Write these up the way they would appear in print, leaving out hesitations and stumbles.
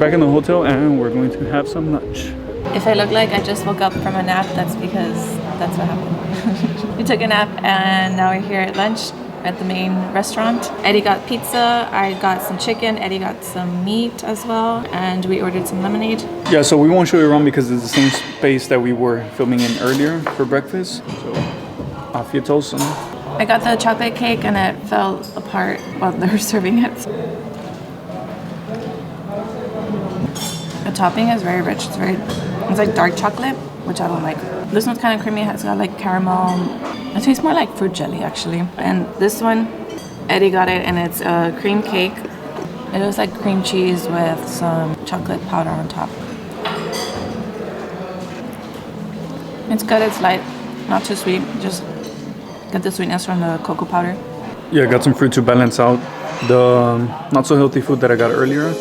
back in the hotel and we're going to have some lunch. If I look like I just woke up from a nap, that's because that's what happened. We took a nap and now we're here at lunch at the main restaurant. Eddie got pizza, I got some chicken, Eddie got some meat as well, and we ordered some lemonade. Yeah, so we won't show you around because it's the same space that we were filming in earlier for breakfast. So, Afiyet Olsun. I got the chocolate cake and it fell apart while they were serving it. The topping is very rich. It's like dark chocolate, which I don't like. This one's kind of creamy. It's got like caramel. It tastes more like fruit jelly actually. And this one, Eddie got it and it's a cream cake. It looks like cream cheese with some chocolate powder on top. It's good. It's light, not too sweet. Just get the sweetness from the cocoa powder. Yeah, I got some fruit to balance out the not so healthy food that I got earlier.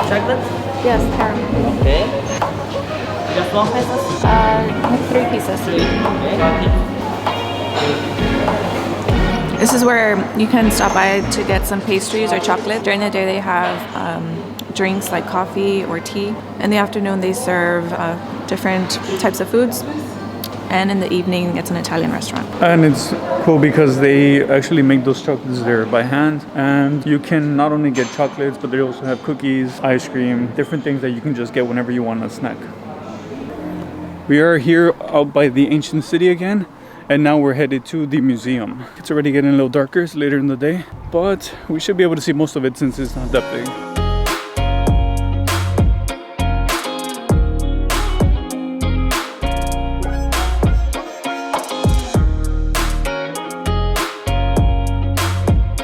Chocolate? Yes, caramel. Okay. Just one pieces? 3 pieces. Okay. This is where you can stop by to get some pastries or chocolate. During the day they have drinks like coffee or tea. In the afternoon they serve different types of foods. And in the evening it's an Italian restaurant. And it's cool because they actually make those chocolates there by hand. And you can not only get chocolates, but they also have cookies, ice cream, different things that you can just get whenever you want a snack. We are here out by the ancient city again. And now we're headed to the museum. It's already getting a little darker, it's later in the day. But we should be able to see most of it since it's not that big.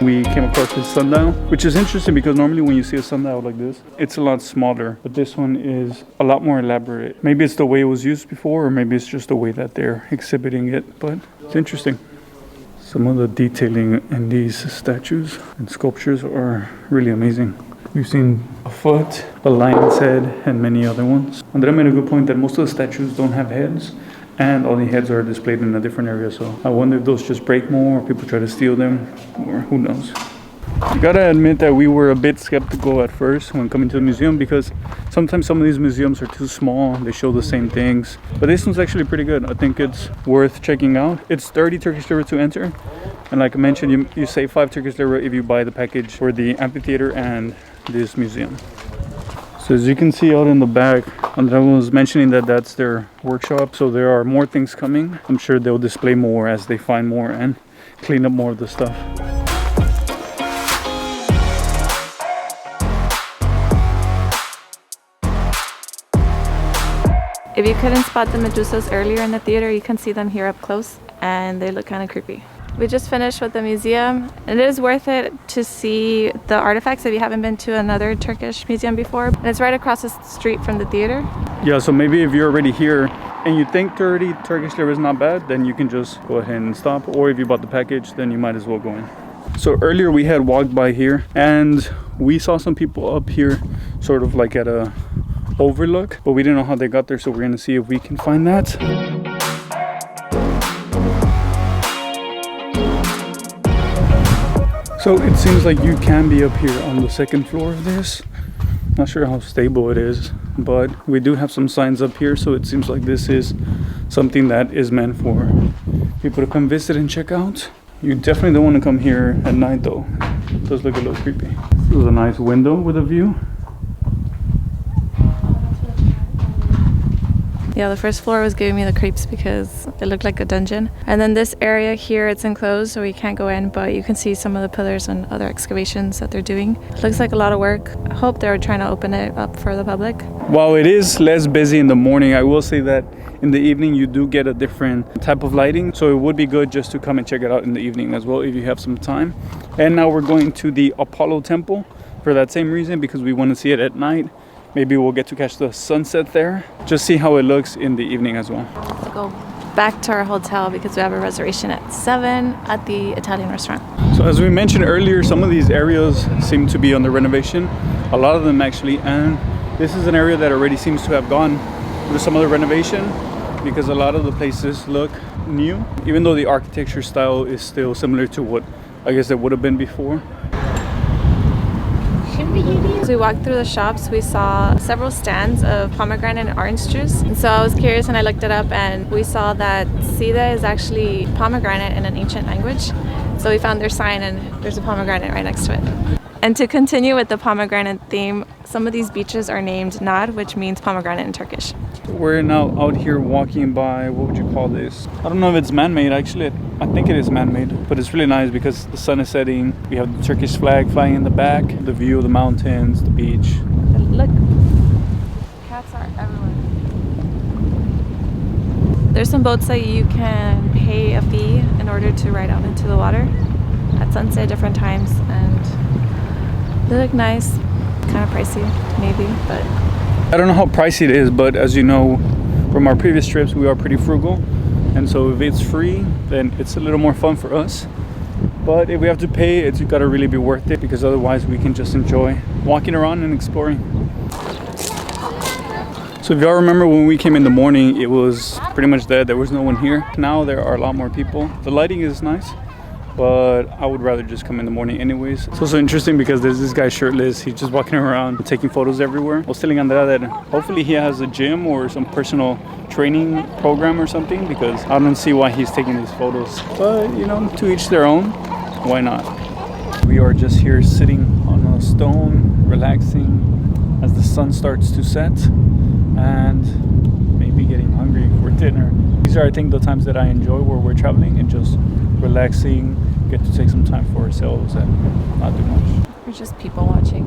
We came across this sundial, which is interesting because normally when you see a sundial like this, it's a lot smaller, but this one is a lot more elaborate. Maybe it's the way it was used before, or maybe it's just the way that they're exhibiting it, but it's interesting. Some of the detailing in these statues and sculptures are really amazing. We've seen a foot, a lion's head, and many other ones. Andrea made a good point that most of the statues don't have heads, and all the heads are displayed in a different area, so I wonder if those just break more, or people try to steal them, or who knows. I gotta admit that we were a bit skeptical at first when coming to the museum because sometimes some of these museums are too small, they show the same things. But this one's actually pretty good. I think it's worth checking out. It's 30 Turkish lira to enter. And like I mentioned, you save 5 Turkish lira if you buy the package for the amphitheater and this museum. So as you can see out in the back, Andrea was mentioning that that's their workshop. So there are more things coming. I'm sure they'll display more as they find more and clean up more of the stuff. If you couldn't spot the medusas earlier in the theater, you can see them here up close and they look kind of creepy. We just finished with the museum. It is worth it to see the artifacts if you haven't been to another Turkish museum before. And it's right across the street from the theater. Yeah, so maybe if you're already here and you think 30 Turkish lira is not bad, then you can just go ahead and stop. Or if you bought the package, then you might as well go in. So earlier we had walked by here and we saw some people up here sort of like at a overlook, but we didn't know how they got there, so we're gonna see if we can find that. So it seems like you can be up here on the second floor of this. Not sure how stable it is, but we do have some signs up here, so it seems like this is something that is meant for people to come visit and check out. You definitely don't want to come here at night though. It does look a little creepy. This is a nice window with a view. Yeah, the first floor was giving me the creeps because it looked like a dungeon. And then this area here, it's enclosed, so we can't go in, but you can see some of the pillars and other excavations that they're doing. It looks like a lot of work. I hope they're trying to open it up for the public. While it is less busy in the morning, I will say that in the evening you do get a different type of lighting. So it would be good just to come and check it out in the evening as well if you have some time. And now we're going to the Apollo Temple for that same reason, because we want to see it at night. Maybe we'll get to catch the sunset there. Just see how it looks in the evening as well. Let's go back to our hotel because we have a reservation at 7 at the Italian restaurant. So as we mentioned earlier, some of these areas seem to be under renovation. A lot of them actually. And this is an area that already seems to have gone through some other renovation because a lot of the places look new, even though the architecture style is still similar to what I guess it would have been before. As we walked through the shops, we saw several stands of pomegranate and orange juice. And so I was curious and I looked it up, and we saw that sida is actually pomegranate in an ancient language. So we found their sign and there's a pomegranate right next to it. And to continue with the pomegranate theme, some of these beaches are named Nar, which means pomegranate in Turkish. We're now out here walking by, what would you call this? I don't know if it's man-made, actually. I think it is man-made, but it's really nice because the sun is setting. We have the Turkish flag flying in the back, the view of the mountains, the beach. And look, cats are everywhere. There's some boats that you can pay a fee in order to ride out into the water at sunset, different times, and they look nice. Kind of pricey, maybe, but I don't know how pricey it is, but as you know from our previous trips, we are pretty frugal. And so if it's free, then it's a little more fun for us. But if we have to pay, it's gotta really be worth it, because otherwise we can just enjoy walking around and exploring. So if y'all remember when we came in the morning, it was pretty much dead. There was no one here. Now there are a lot more people. The lighting is nice, but I would rather just come in the morning anyways. It's also interesting because there's this guy shirtless. He's just walking around taking photos everywhere. I was telling Andrea that hopefully he has a gym or some personal training program or something, because I don't see why he's taking these photos. But you know, to each their own, why not? We are just here sitting on a stone, relaxing as the sun starts to set, and maybe getting hungry for dinner. These are, I think, the times that I enjoy where we're traveling and just relaxing, get to take some time for ourselves and not do much. we're just people watching.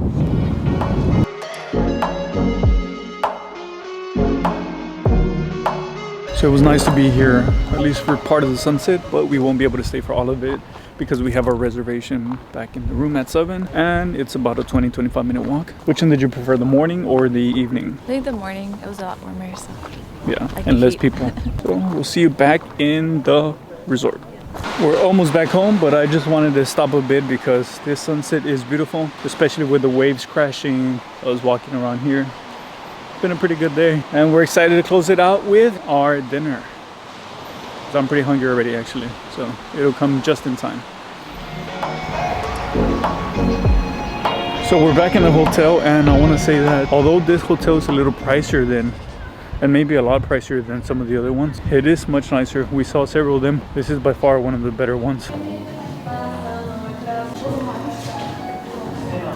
So it was nice to be here, at least for part of the sunset, but we won't be able to stay for all of it because we have our reservation back in the room at 7, and it's about a 20-25 minute walk. Which one did you prefer, the morning or the evening? I think the morning, it was a lot warmer, so Yeah, like and the less heat. people. So we'll see you back in the resort. We're almost back home, but I just wanted to stop a bit because this sunset is beautiful, especially with the waves crashing. I was walking around here. It's been a pretty good day, and we're excited to close it out with our dinner. So I'm pretty hungry already, actually, so it'll come just in time. So we're back in the hotel, and I want to say that although this hotel is a little pricier than, and maybe a lot pricier than some of the other ones, it is much nicer. We saw several of them. This is by far one of the better ones.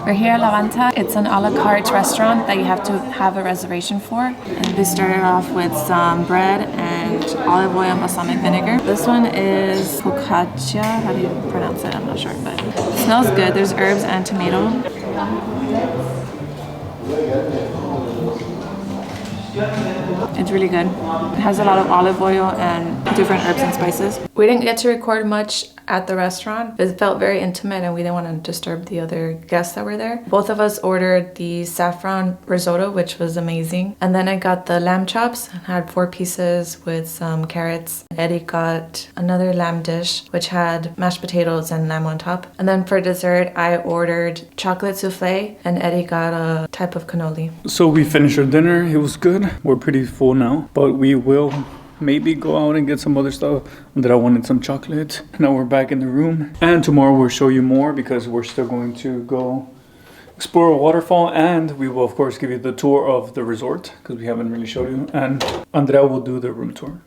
We're here at Lavanta. It's an a la carte restaurant that you have to have a reservation for. And they started off with some bread and olive oil and balsamic vinegar. This one is focaccia. How do you pronounce it? I'm not sure, but it smells good. There's herbs and tomato. It's really good. It has a lot of olive oil and different herbs and spices. We didn't get to record much at the restaurant. It felt very intimate and we didn't want to disturb the other guests that were there. Both of us ordered the saffron risotto, which was amazing. And then I got the lamb chops. I had 4 pieces with some carrots. Eddie got another lamb dish, which had mashed potatoes and lamb on top. And then for dessert, I ordered chocolate souffle and Eddie got a type of cannoli. So we finished our dinner. It was good. We're pretty full now, but we will maybe go out and get some other stuff. That I wanted some chocolate. Now we're back in the room, and tomorrow we'll show you more because we're still going to go explore a waterfall, and we will of course give you the tour of the resort because we haven't really showed you, and Andrea will do the room tour.